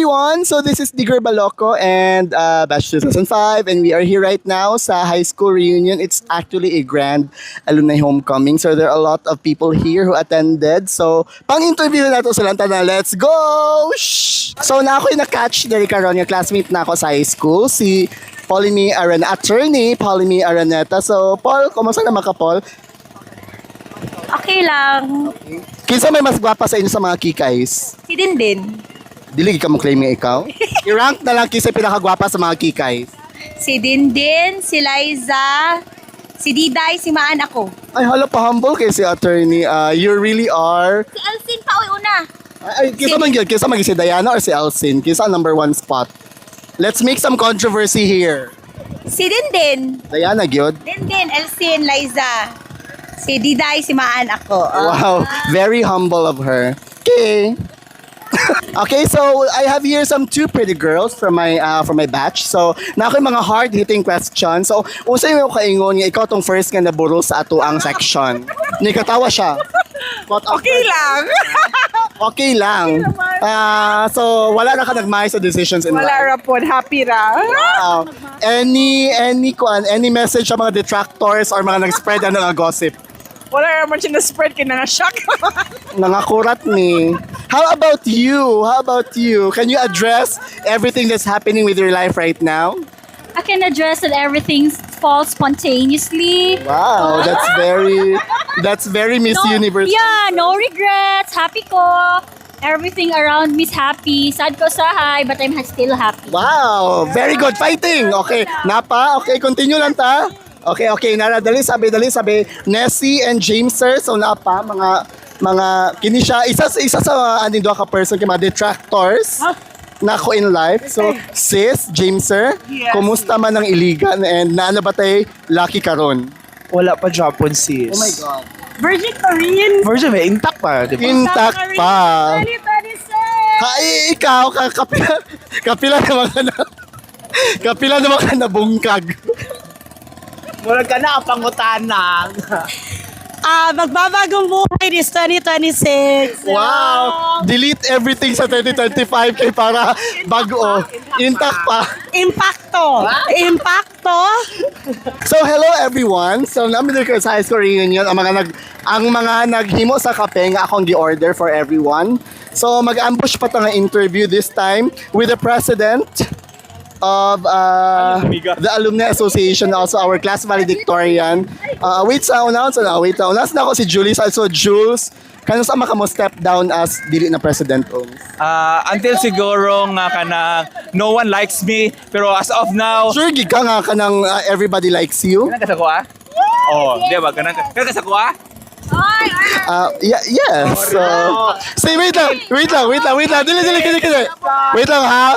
everyone! So this is Digger Baloco and Batch 2005 and we are here right now sa high school reunion. It's actually a grand alumni homecoming. So there are a lot of people here who attended. So pang-interview na to silang tanan. Let's go! Shh! So na ako'y na-catch dari karon yung classmate na ako sa high school. Si attorney Paulimi Araneta. So Paul, kumusta naman ka Paul? Okay lang. Kinsa may mas gwapa sa inyo sa mga kikays? Si Dindin. Dili ka mo claiming ikaw? I-rank na lang kinsa pinakagwapa sa mga kikays. Si Dindin, si Liza, si Diday, si Maan ako. Ay, hala pa humble kay si attorney. You really are. Si Alcin pa, una. Ay, kinsa man gyud? Kinsa man gyud, si Diana or si Alcin? Kinsa ang number one spot? Let's make some controversy here. Si Dindin. Diana gyud. Dindin, Alcin, Liza. Si Diday, si Maan ako. Wow, very humble of her. Okay. Okay, so I have here some two pretty girls from my batch. So, na ako yung mga hard-hitting questions. So, unsa yung kaingon nga ikaw tong first nga naburol sa atuang section. Nikatawa siya. Okay lang. Okay lang. So, wala na ka nagmay sa decisions in life. Wala ra po, happy ra. Wow. Any message sa mga detractors or mga nag-spread ano nga gossip? Wala naman siya na-spread, kinana-shock. Nangakurat ni. How about you? How about you? Can you address everything that's happening with your life right now? I can address that everything falls spontaneously. Wow, that's very Miss Universe. Yeah, no regrets. Happy ko. Everything around me is happy. Sad ko sa high, but I'm still happy. Wow, very good fighting. Okay, napa. Okay, continue lang ta. Okay, nara dali sabi Nessie and James sir. So napa mga kini siya isa sa aning duha ka person kay mga detractors na ako in life. So sis, James sir, kumusta man ang iligan and naano ba tay lucky karon? Wala pa Japon sis. Oh my god. Virgin Korean. Virgin, may intact pa, di ba? Intact pa. Hay, ikaw kapila naman ka na bungkag. Murag ka na ang pangutanang. Magbabagong buhay this 2026. Wow! Delete everything sa 2025 kay para bago. Intact pa. Impacto. So hello everyone. So namin dito sa high school reunion ang mga naghimo sa kape nga akong gi-order for everyone. So mag-ambush pa ta nga interview this time with the president of the Alumni Association, also our class valedictorian. Wait na ako si Julie. So Jules, kano sa makamo step down as dili na president o? Until siguro nga kanang no one likes me, pero as of now, Sure, gig ka nga kanang everybody likes you. kanang kasako ah? Oh, di ba? Kanang kasako ah? Yes. Say, wait lang. Dili. Wait lang ha.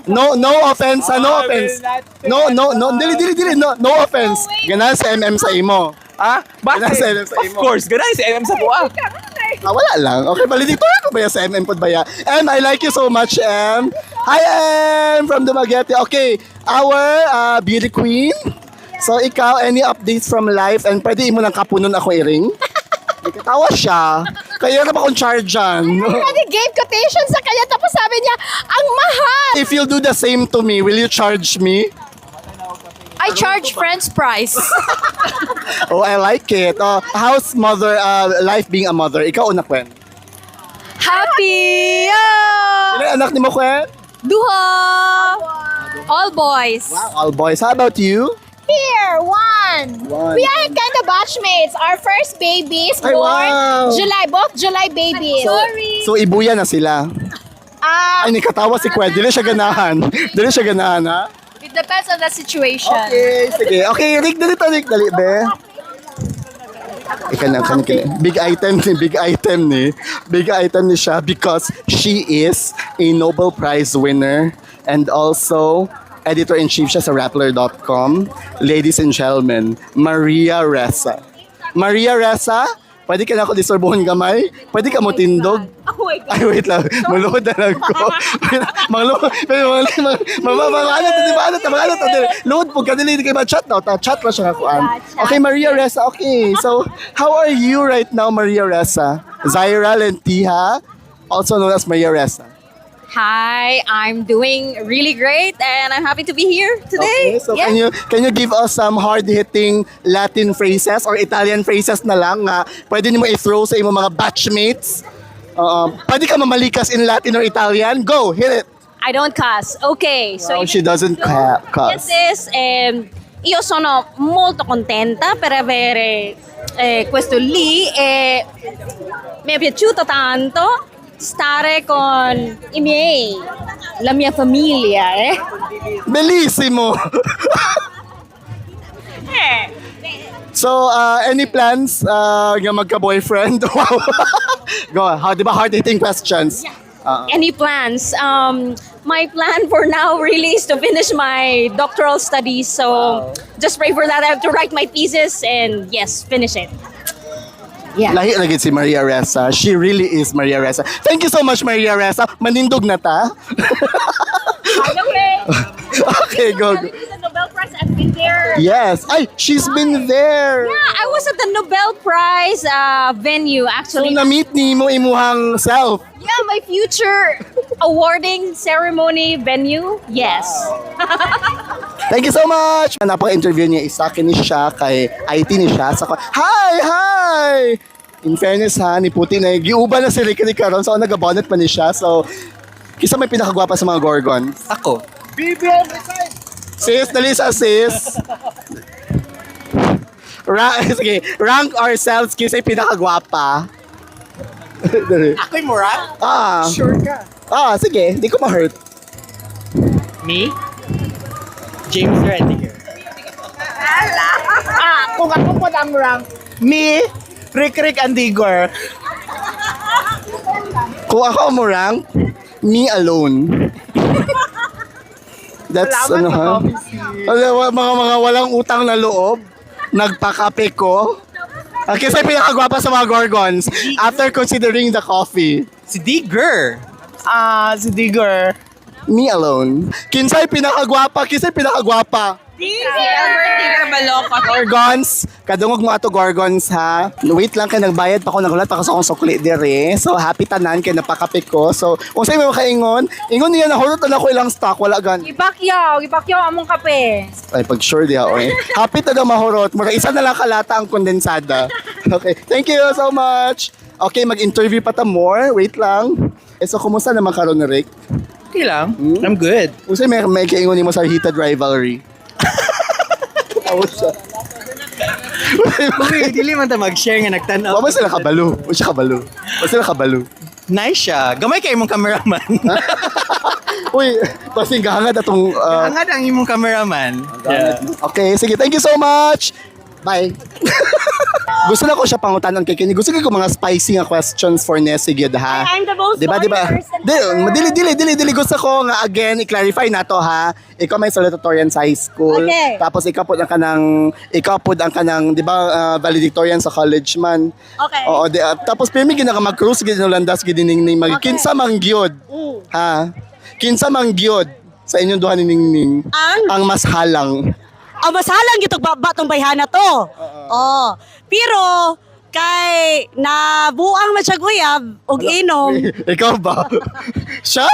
No offense, no offense. No, dili. No offense. Ganan sa MM sa imo. Ah? Ganun sa MM Bakit? sa Of imo. course, ganun si MM sa kuha. Wala lang. Okay, valedictorian ko ba yan sa MM pod ba ya? M, I like you so much, M. Hi, M from Dumaguete. Okay, our beauty queen. So, ikaw, any updates from life? And pwede mo ng kapunon ako i-ring? Katawa siya. Kaya na ba akong charge dyan? Gave quotation sa kanya tapos sabi niya, ang mahal! If you'll do the same to me, will you charge me? I charge friends price. Oh, I like it. How's life being a mother? Ikaw una, Kwen. Happy! Ilan anak ni mo, Kwen? Duha! All boys. All boys. How about you? Here, one. One. We are kind of batchmates. Our first babies Ay, born wow. both July babies. So, ibuya na sila. Ay, nikatawa si Kwen. Dili siya ganahan, ha? It depends on the situation. Okay, sige. Okay, Rick, dali, be. Big item ni siya because she is a Nobel Prize winner and also editor-in-chief siya sa Rappler.com. Ladies and gentlemen, Maria Ressa. Maria Ressa, pwede ka na ako disorbohon gamay? Pwede ka mo tindog? Ay, wait lang. Maluhod na lang ko. Load po ka dili kay chat daw. Chat lang siya kakuan. Okay, Maria Ressa. Okay, so how are you right now, Maria Ressa? Zaira Lentiha, also known as Maria Ressa. Hi, I'm doing really great and I'm happy to be here Okay, today. so Yeah. can you give us some hard-hitting Latin phrases or Italian phrases na lang nga pwede nimo i-throw sa imong mga batchmates? Pwede ka mamalikas in Latin or Italian? Go, hit it! I don't cuss. Okay, so Oh, she doesn't cuss. this is io sono molto contenta per avere questo lì e mi è piaciuto tanto stare con i miei, la mia famiglia, Bellissimo! So, any plans nga magka-boyfriend? Wow! Go, di ba hard-hitting questions? Any plans? My plan for now really is to finish my doctoral studies. So just pray for that. I have to write my thesis and yes, finish it. Yeah. Lahi na gid si Maria Ressa. She really is Maria Ressa. Thank you so much, Maria Ressa. Manindog na ta. By the way, Okay, go. the Nobel Prize. I've been there. Yes. Ay, she's been there. Yeah, I was at the Nobel Prize venue So, actually. na-meet ni mo imuhang self. Yeah, my future awarding ceremony venue. Yes. Thank you so much. Napaka-interview niya isa kini siya kay IT ni siya. Hi! In fairness ha, ni Puti na giuban na sila kini karon so nagabonet pa ni siya. So, kisa may pinakagwapa sa mga Gorgons? Ako. Sis, dali sa sis. Sige, rank ourselves kisa yung pinakagwapa. Dali. Ako'y mura? Sure ka. Sige, di ko ma-hurt. Me? James Rediger. Kung ako po ang rank, me, Rick Andigor. Kung ako mo rank, me alone. That's ano ha? Mga walang utang na loob. Nagpakape ko. Kasi pinakagwapa sa mga Gorgons after considering the coffee. Si Digger. Si Digger. Me alone. Kinsay pinakagwapa? Kinsay pinakagwapa? Si Albert Tigger Balocos. Gorgons, kadungog mo ato Gorgons ha. Wait lang kay nagbayad pa ako nagulat pa ako sa akong sukli dire. So happy tanan kay napakape ko. So kung sa'yo may makaingon, ingon niya na hulot na ako ilang stock wala gan. Ipakyaw among kape. Ay pag sure diha oy. Happy ta daw mahurot. Mura isa na lang kalata ang kondensada. Okay, thank you so much. Okay, mag-interview pa ta more. Wait lang. So kumusta naman karon ni Rick? Okay lang. I'm good. Kung sa'yo may kaingon mo sa heated rivalry. Tawag siya. Uy, dili man ta mag-share nga nagtanaw. Ba sila kabalo? O siya kabalo? Ba sila kabalo? Nice siya. Gamay kayo mong cameraman. Uy, basing gahangad atong... Hangad ang imong cameraman. Yeah. Okay, sige. Thank you so much. Bye. Gusto na ko siya pangutanon kay Kenny. Gusto ko mga spicy nga questions for Nessie Gid ha. I'm the most Diba? person Dili. Gusto ko nga again, i-clarify na to ha. Ikaw may salutatorian sa high school. Okay. Tapos ikaw pod ang kanang, di ba, valedictorian sa college man. Okay. Oo, tapos pirmi gina ka mag-cruise gid no landas gid ning mag Okay. kinsa man gyud. Ha? Kinsa man gyud sa inyong duha ni Ningning ang mas halang. Masalang gitog batong bayhana to. Oh. Pero kay nabuang man siya guyab og inom. Ikaw ba? Siya?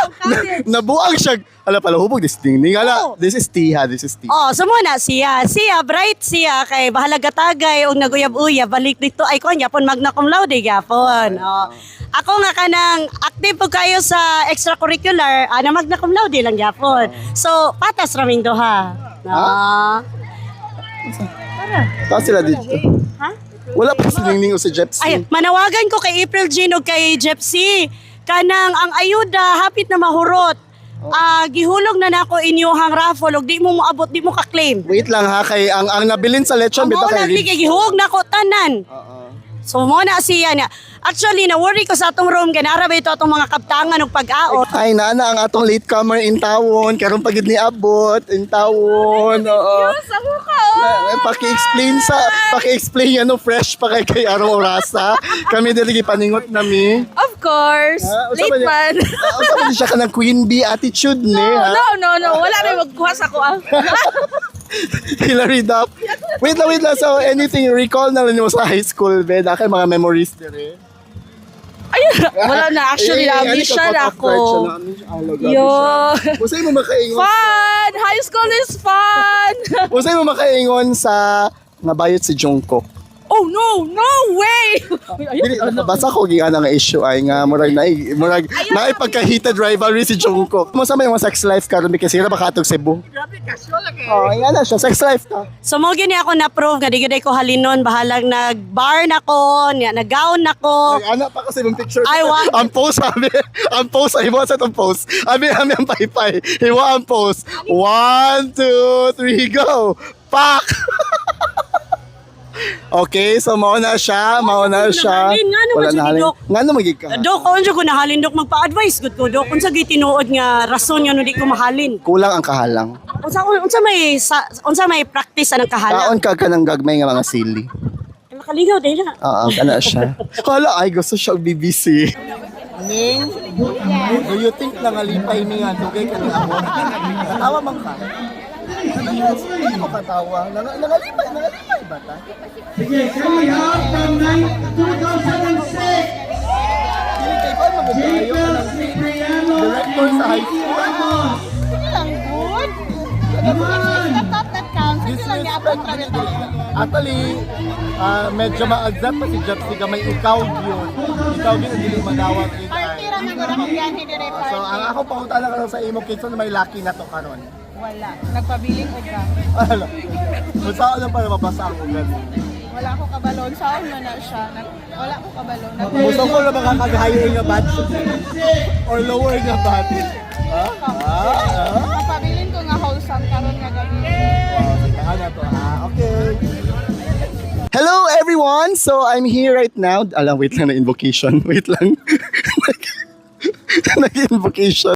Nabuang siya. Ala pala, hubog this Ningning. Ala, Oo. this is Tiha. Oh, sumo na siya. Siya bright siya kay bahala gatagay og naguyab-uyab balik dito ay kon yapon magna cum laude gyapon. Oh. Ako nga kanang active po kayo sa extracurricular, magna cum laude lang gyapon. So, patas raming duha. No. Tapos sila dito. Ha? Wala pa si Ningning o si Jepsy. Ay, manawagan ko kay April Jean ug kay Jepsy. Kanang ang ayuda hapit na mahurot. Gihulog na nako inyuhang raffle ug di mo moabot, di mo ka-claim. Wait lang ha, kay ang nabilin sa lechon Amo bitaw kay lang Rich. gihug nako tanan. So mo na siya niya. Actually, na-worry ko sa atong room, ganara ba ito atong mga kaptangan ug pag-aot. Ay, nana ang atong latecomer in tawon. Karon pagid ni abot in tawon. Oo. Sa mukha, Paki-explain ano fresh pa kay Arong Orasa. Kami dili paningot nami. Of course. Late man. Unsa man siya kanang queen bee attitude ni ha? No. Wala rin magkuha sa ko. Hilary Duff. Wait lang. So anything recall na lang mo sa high school, be? Kay mga memories dire. Ayun Wala na, actually, na-ambition ako. Yo. Usay mo makaingon. Fun! High school is fun! Usay mo makaingon sa nabayot si Jungkook. Oh no! No way! Dili, basta ko giana nga issue ay nga murag na pagka-heated rivalry si Jungkook. Mo sa may mga sex life karon kasi ra bakatog Cebu. Grabe casual lagi. Oh, yan na siya, sex life ka. So mo gini ako na-prove nga di ko halinon bahalang nag-bar na ko, nag-gown na ko. Anak pa kasi yung picture. I want- ang post sabi, ang post ay mo sa tong post. Abi ang paypay. Hiwa ang post. 1 2 3 go. Pak. Okay, so mauna siya. Nahalin, nga naman Wala siya na halin. ni Doc. Nga naman gid ka. Dok, unsa ko nahalin dok magpa-advise gud ko dok unsa gi tinuod nga rason nga no di ko mahalin. Kulang ang kahalang. Unsa may practice anang kahalang. Kaon ka kanang gagmay nga mga sili. Nakaligaw din na. Oo, kana siya. Kala ay gusto siya og BBC. Ning, do you think nangalipay mi nga dugay ka ni amo? Katawa man ka. Hindi ko katawa. Nangalipay ba ta? Sige, coming up from 2006. Hindi kay pa magabayo ka ng director sa high school. Actually, medyo ma-adapt pa si Japsi ka may ikaw yun. Ikaw yun ang hindi manawag yun. So, ang ako pakunta na karon sa imo kids na may lucky na to karon. Wala. Nagpabiling ko ka. Ano? Kung saan na para mabasa ang ugat. Wala ko kabalon. Saan mo na siya? Wala ko kabalon. Gusto ko na makakag-higher nga batch or lower nga batch. Nagpabiling ko nga wholesome karon nga gabi. Okay. Hello everyone! So I'm here right now. Wait lang na invocation. Wait lang. Nag-invocation.